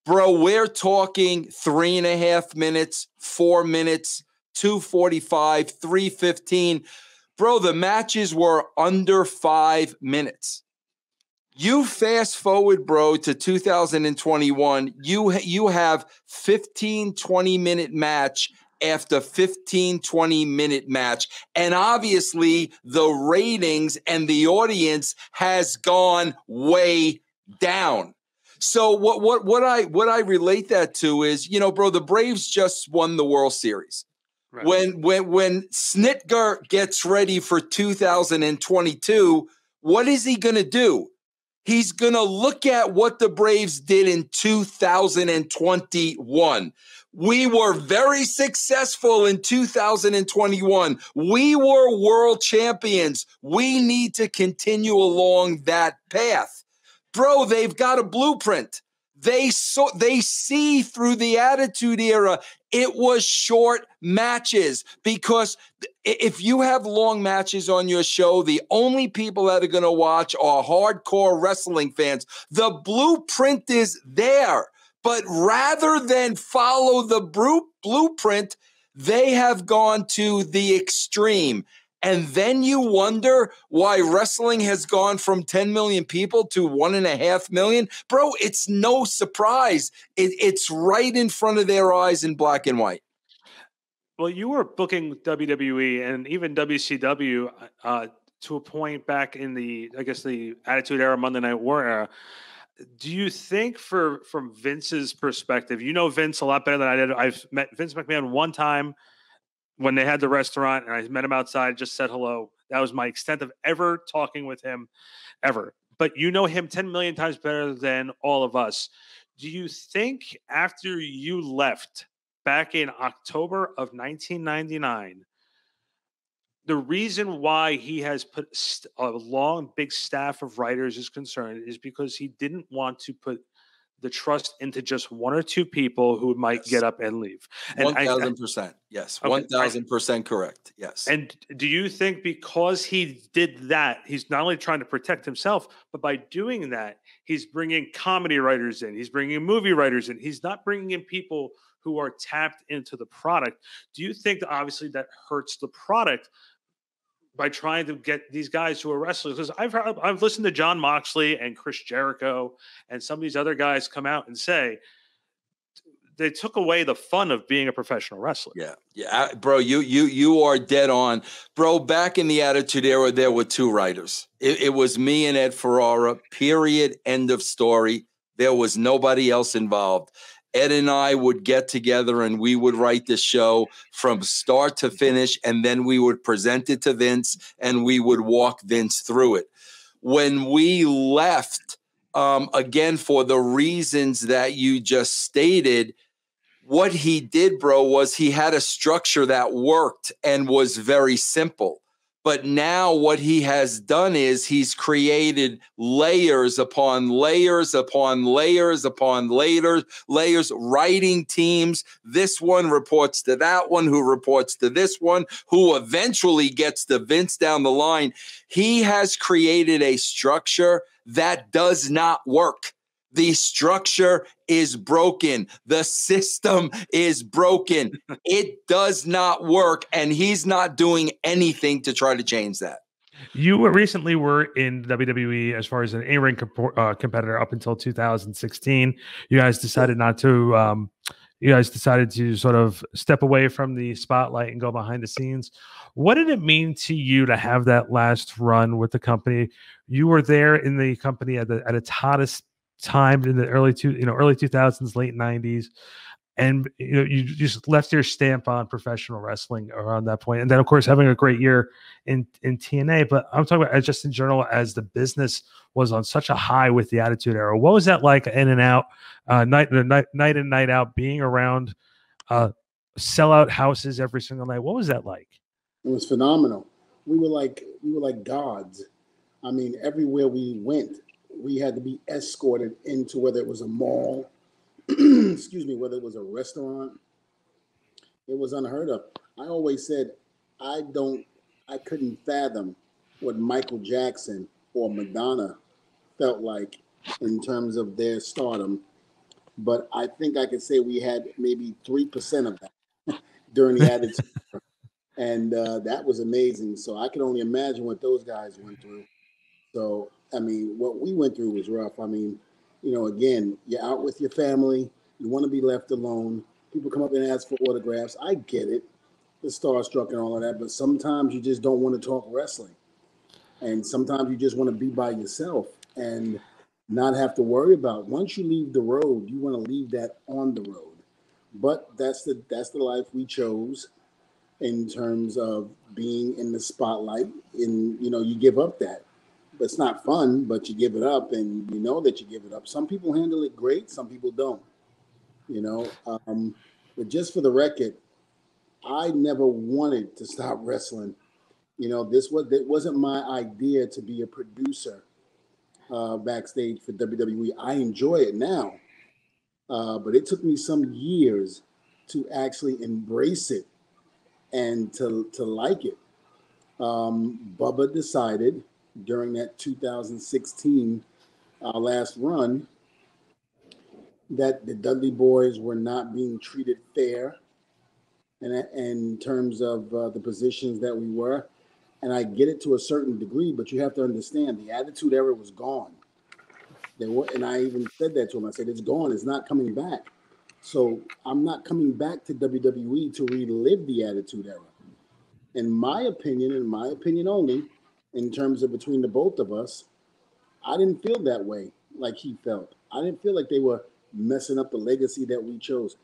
Bro, we're talking 3.5 minutes, 4 minutes, 2:45, 3:15. Bro, the matches were under 5 minutes. You fast forward, bro, to 2021, you have 15, 20-minute match after 15, 20-minute match. And obviously the ratings and the audience has gone way down. So what I relate that to is, you know, bro, the Braves just won the World Series. Right. When Snitker gets ready for 2022, what is he going to do? He's going to look at what the Braves did in 2021. We were very successful in 2021. We were world champions. We need to continue along that path. Bro, they've got a blueprint. They see through the Attitude Era. It was short matches, because if you have long matches on your show, the only people that are going to watch are hardcore wrestling fans. The blueprint is there, but rather than follow the blueprint, they have gone to the extreme. And then you wonder why wrestling has gone from 10 million people to 1.5 million. Bro, it's no surprise. It's right in front of their eyes in black and white. Well, you were booking WWE and even WCW to a point back in the Attitude Era, Monday Night War era. Do you think from Vince's perspective, you know Vince a lot better than I did. I've met Vince McMahon one time when they had the restaurant, and I met him outside, just said hello. That was my extent of ever talking with him, ever. But you know him 10 million times better than all of us. Do you think after you left back in October of 1999, the reason why he has put a long, big staff of writers is concerned is because he didn't want to put the trust into just one or two people who might get up and leave. 1,000%. Yes. 1,000% correct. Yes. And do you think because he did that, he's not only trying to protect himself, but by doing that, he's bringing comedy writers in, he's bringing movie writers in, he's not bringing in people who are tapped into the product? Do you think that obviously that hurts the product by trying to get these guys who are wrestlers? Because I've listened to John Moxley and Chris Jericho and some of these other guys come out and say they took away the fun of being a professional wrestler. Yeah, bro, you are dead on, bro. Back in the Attitude Era, there were two writers. It was me and Ed Ferrara. Period. End of story. There was nobody else involved. Ed and I would get together and we would write the show from start to finish, and then we would present it to Vince and we would walk Vince through it. When we left, again, for the reasons that you just stated, what he did, bro, was he had a structure that worked and was very simple. But now what he has done is he's created layers upon layers upon layers upon layers, writing teams. This one reports to that one, who reports to this one, who eventually gets to Vince down the line. He has created a structure that does not work. The structure is broken. The system is broken. It does not work, and he's not doing anything to try to change that. You recently were in WWE as far as an A-ring competitor up until 2016. You guys decided not to. You guys decided to sort of step away from the spotlight and go behind the scenes. What did it mean to you to have that last run with the company? You were there in the company at its hottest time in the early 2000s, late 90s, and you just left your stamp on professional wrestling around that point. And then, of course, having a great year in TNA. But I'm talking about just in general, as the business was on such a high with the Attitude Era. What was that like, in and out, night in, night out, being around sellout houses every single night? What was that like? It was phenomenal. We were like gods. I mean, everywhere we went, we had to be escorted into, whether it was a mall, excuse me, whether it was a restaurant. It was unheard of. I always said, I couldn't fathom what Michael Jackson or Madonna felt like in terms of their stardom. But I think I could say we had maybe 3% of that during the Attitude Era. And that was amazing. So I can only imagine what those guys went through. So, I mean, what we went through was rough. I mean, again, you're out with your family. You want to be left alone. People come up and ask for autographs. I get it, the starstruck and all of that. But sometimes you just don't want to talk wrestling. And sometimes you just want to be by yourself and not have to worry about. Once you leave the road, you want to leave that on the road. But that's the life we chose in terms of being in the spotlight. And, you give up that. But it's not fun, but you give it up, and you know that you give it up. Some people handle it great. Some people don't, But just for the record, I never wanted to stop wrestling. It wasn't my idea to be a producer backstage for WWE. I enjoy it now, but it took me some years to actually embrace it and to like it. Bubba decided during that 2016 last run that the Dudley boys were not being treated fair and in terms of the positions that we were. And I get it to a certain degree, but you have to understand the Attitude Era was gone. And I even said that to him. I said, it's gone. It's not coming back. So I'm not coming back to WWE to relive the Attitude Era. In my opinion only, in terms of between the both of us, I didn't feel that way like he felt. I didn't feel like they were messing up the legacy that we chose.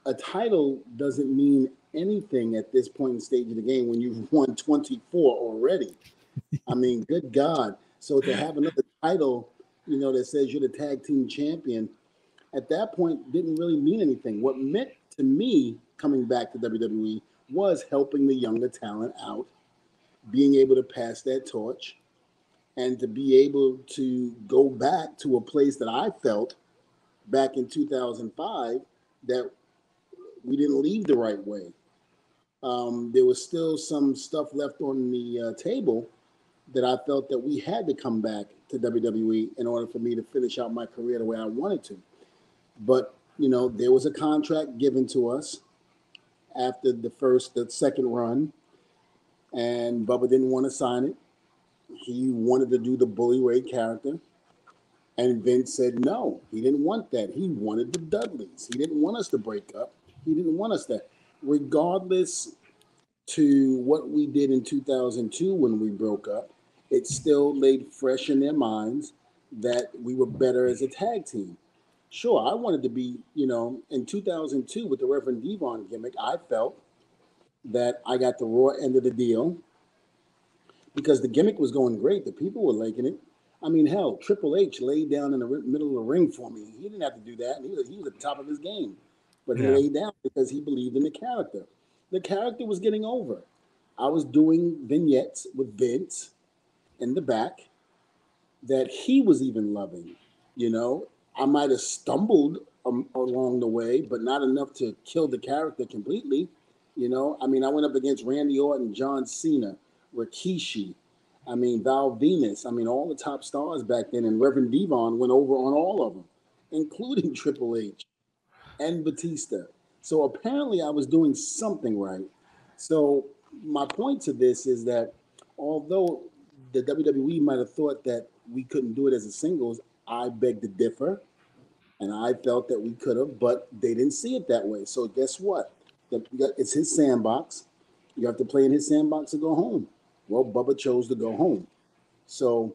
A title doesn't mean anything at this point in stage of the game when you've won 24 already. I mean, good God. So to have another title, that says you're the tag team champion, at that point didn't really mean anything. What meant to me coming back to WWE was helping the younger talent out, being able to pass that torch, and to be able to go back to a place that I felt back in 2005 that we didn't leave the right way. There was still some stuff left on the table that I felt that we had to come back to WWE in order for me to finish out my career the way I wanted to. But, there was a contract given to us after the second run, and Bubba didn't want to sign it. He wanted to do the Bully Ray character. And Vince said no, he didn't want that. He wanted the Dudleys. He didn't want us to break up. He didn't want us to, regardless to what we did in 2002 when we broke up, it still laid fresh in their minds that we were better as a tag team. Sure, I wanted to be, in 2002 with the Reverend D-Von gimmick, I felt that I got the raw end of the deal because the gimmick was going great. The people were liking it. I mean, hell, Triple H laid down in the middle of the ring for me. He didn't have to do that. And he was at the top of his game. But he laid down because he believed in the character. The character was getting over. I was doing vignettes with Vince in the back that he was even loving. I might have stumbled along the way, but not enough to kill the character completely. I went up against Randy Orton, John Cena, Rikishi, Val Venus. All the top stars back then, and Reverend D-Von went over on all of them, including Triple H and Batista. So apparently I was doing something right. So my point to this is that although the WWE might have thought that we couldn't do it as a singles, I beg to differ. And I felt that we could have, but they didn't see it that way. So guess what? It's his sandbox. You have to play in his sandbox or go home. Well, Bubba chose to go home. So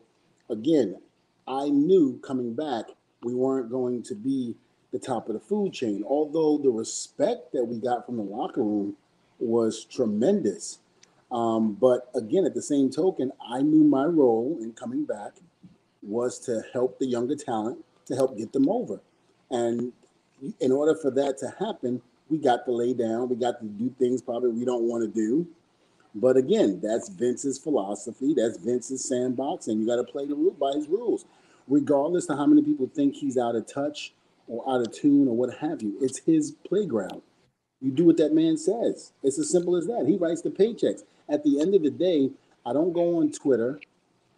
again, I knew coming back, we weren't going to be the top of the food chain, although the respect that we got from the locker room was tremendous. But again, at the same token, I knew my role in coming back was to help the younger talent, to help get them over. And in order for that to happen, we got to lay down. We got to do things probably we don't want to do. But again, that's Vince's philosophy. That's Vince's sandbox, and you got to play by his rules, regardless of how many people think he's out of touch or out of tune or what have you. It's his playground. You do what that man says. It's as simple as that. He writes the paychecks. at the end of the day, I don't go on Twitter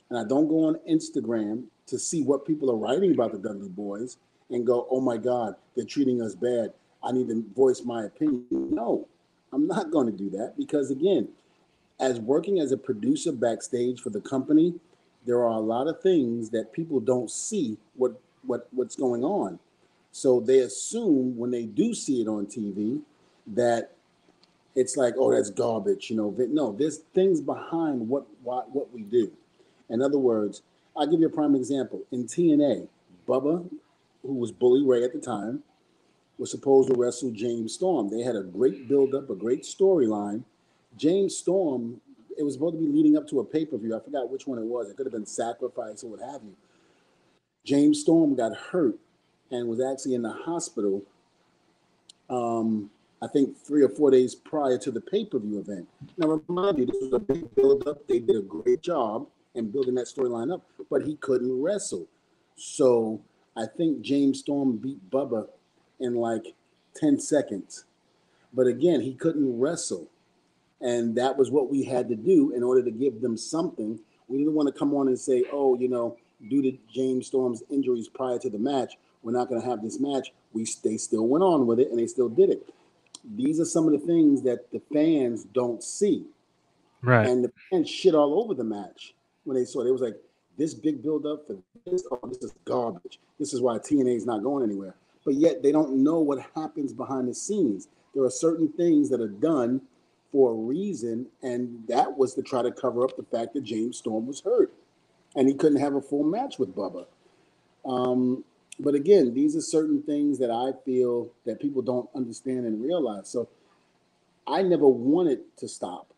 and I don't go on Instagram to see what people are writing about the Dudley Boys and go, oh my God, they're treating us bad. I need to voice my opinion. No, I'm not going to do that because, again, as working as a producer backstage for the company, there are a lot of things that people don't see what's going on. So they assume when they do see it on TV that it's like, oh, that's garbage, you know. But no, there's things behind what we do. In other words, I'll give you a prime example. In TNA, Bubba, who was Bully Ray at the time, was supposed to wrestle James Storm. They had a great build-up, a great storyline. James Storm, it was supposed to be leading up to a pay-per-view. I forgot which one it was. It could have been Sacrifice or what have you. James Storm got hurt and was actually in the hospital, I think 3 or 4 days prior to the pay-per-view event. Now, remind you, this was a big build-up. They did a great job in building that storyline up, but he couldn't wrestle. So I think James Storm beat Bubba in like 10 seconds. But again, he couldn't wrestle. And that was what we had to do in order to give them something. We didn't want to come on and say, oh, you know, due to James Storm's injuries prior to the match, we're not going to have this match. They still went on with it, and they still did it. These are some of the things that the fans don't see. Right. And the fans shit all over the match when they saw it. It was like, this big build-up for this, oh, this is garbage. This is why TNA is not going anywhere. But yet they don't know what happens behind the scenes. There are certain things that are done for a reason, and that was to try to cover up the fact that James Storm was hurt and he couldn't have a full match with Bubba. But again, these are certain things that I feel that people don't understand and realize. So I never wanted to stop.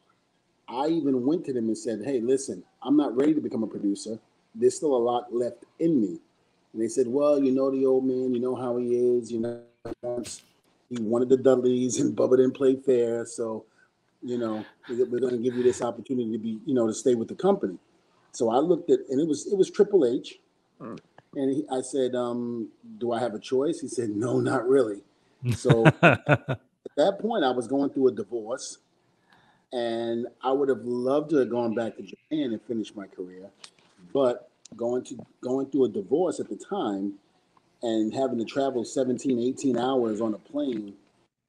I even went to them and said, hey, listen, I'm not ready to become a producer. There's still a lot left in me. And they said, well, you know the old man, you know how he is, you know, he wanted the Dudleys and Bubba didn't play fair. So, you know, we're going to give you this opportunity to be, you know, to stay with the company. So I looked at, and it was Triple H. And I said, do I have a choice? He said, no, not really. So at that point, I was going through a divorce. And I would have loved to have gone back to Japan and finished my career. But going through a divorce at the time and having to travel 17, 18 hours on a plane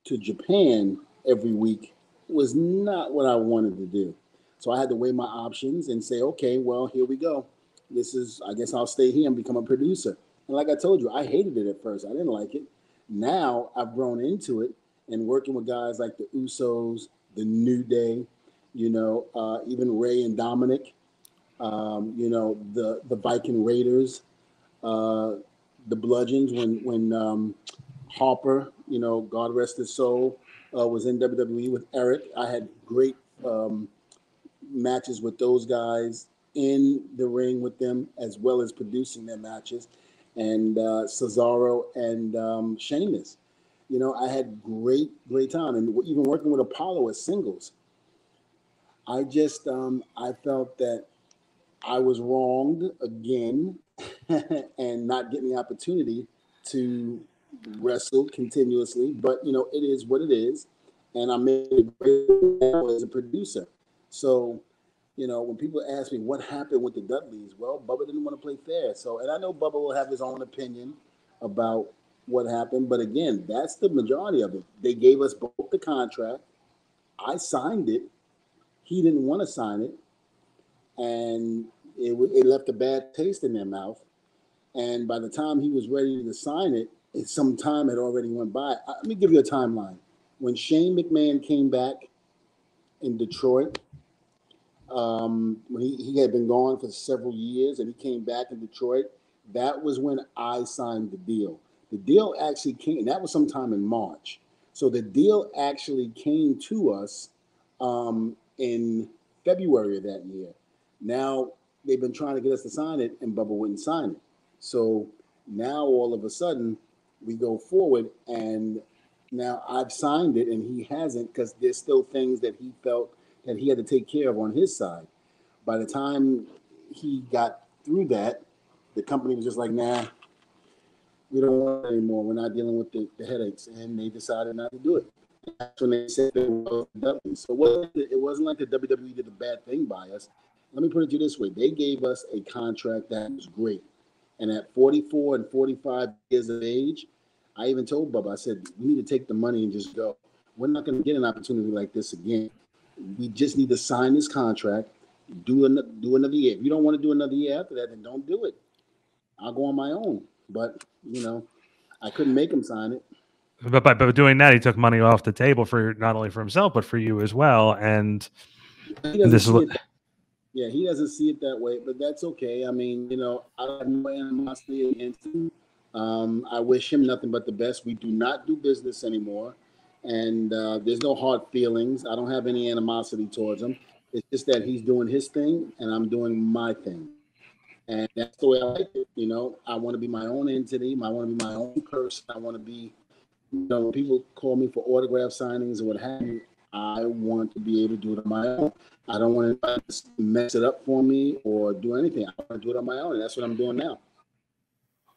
to Japan every week was not what I wanted to do. So I had to weigh my options and say, okay, well, here we go. I guess I'll stay here and become a producer. And like I told you, I hated it at first. I didn't like it. Now I've grown into it and working with guys like the Usos, the New Day, you know, even Ray and Dominic, you know, the Viking Raiders, the Bludgeons when Harper, you know, God rest his soul, was in WWE with Eric. I had great matches with those guys in the ring with them, as well as producing their matches, and Cesaro and Sheamus. You know, I had great time, and even working with Apollo as singles. I just I felt that I was wronged again and not getting the opportunity to wrestle continuously. But you know, it is what it is, and I made a great as a producer. So, you know, when people ask me what happened with the Dudleys, well, Bubba didn't want to play fair. So, and I know Bubba will have his own opinion about what happened, but again, that's the majority of it. They gave us both the contract. I signed it. He didn't want to sign it, and it left a bad taste in their mouth. And by the time he was ready to sign it, some time had already went by. Let me give you a timeline. When Shane McMahon came back in Detroit, when he had been gone for several years, and he came back in Detroit, that was when I signed the deal. The deal actually came, and that was sometime in March. So the deal actually came to us in February of that year. Now they've been trying to get us to sign it, and Bubba wouldn't sign it. So now all of a sudden we go forward, and now I've signed it and he hasn't, because there's still things that he felt that he had to take care of on his side. By the time he got through that, the company was just like, nah, we don't want it anymore. We're not dealing with the headaches. And they decided not to do it. That's when they said they were Dudley. So it wasn't like the WWE did a bad thing by us. Let me put it to you this way. They gave us a contract that was great. And at 44 and 45 years of age, I even told Bubba, I said, we need to take the money and just go. We're not going to get an opportunity like this again. We just need to sign this contract, do another year. If you don't want to do another year after that, then don't do it. I'll go on my own. But, I couldn't make him sign it. But by doing that, he took money off the table for not only for himself, but for you as well. And this is yeah, he doesn't see it that way, but that's okay. I mean, I have no animosity against him. I wish him nothing but the best. We do not do business anymore, and there's no hard feelings. I don't have any animosity towards him. It's just that he's doing his thing, and I'm doing my thing. And that's the way I like it. I want to be my own entity. I want to be my own person. I want to be, when people call me for autograph signings or what have you, I want to be able to do it on my own. I don't want to mess it up for me or do anything. I want to do it on my own, and that's what I'm doing now.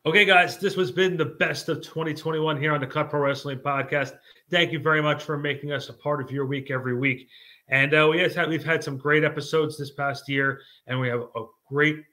Okay, guys, this has been the best of 2021 here on the Cut Pro Wrestling Podcast. Thank you very much for making us a part of your week every week. And we've had some great episodes this past year, and we have a great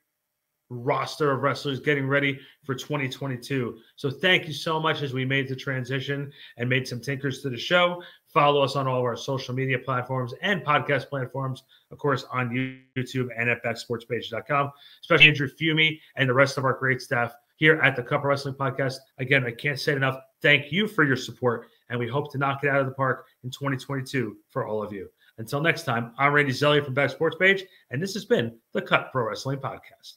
roster of wrestlers getting ready for 2022. So thank you so much as we made the transition and made some tinkers to the show. Follow us on all of our social media platforms and podcast platforms, of course, on YouTube and at backsportspage.com, especially Andrew Fumey and the rest of our great staff here at the Cup of Wrestling Podcast. Again, I can't say it enough. Thank you for your support, and we hope to knock it out of the park in 2022 for all of you. Until next time, I'm Randy Zellia from Back Sports Page, and this has been the Cut Pro Wrestling Podcast.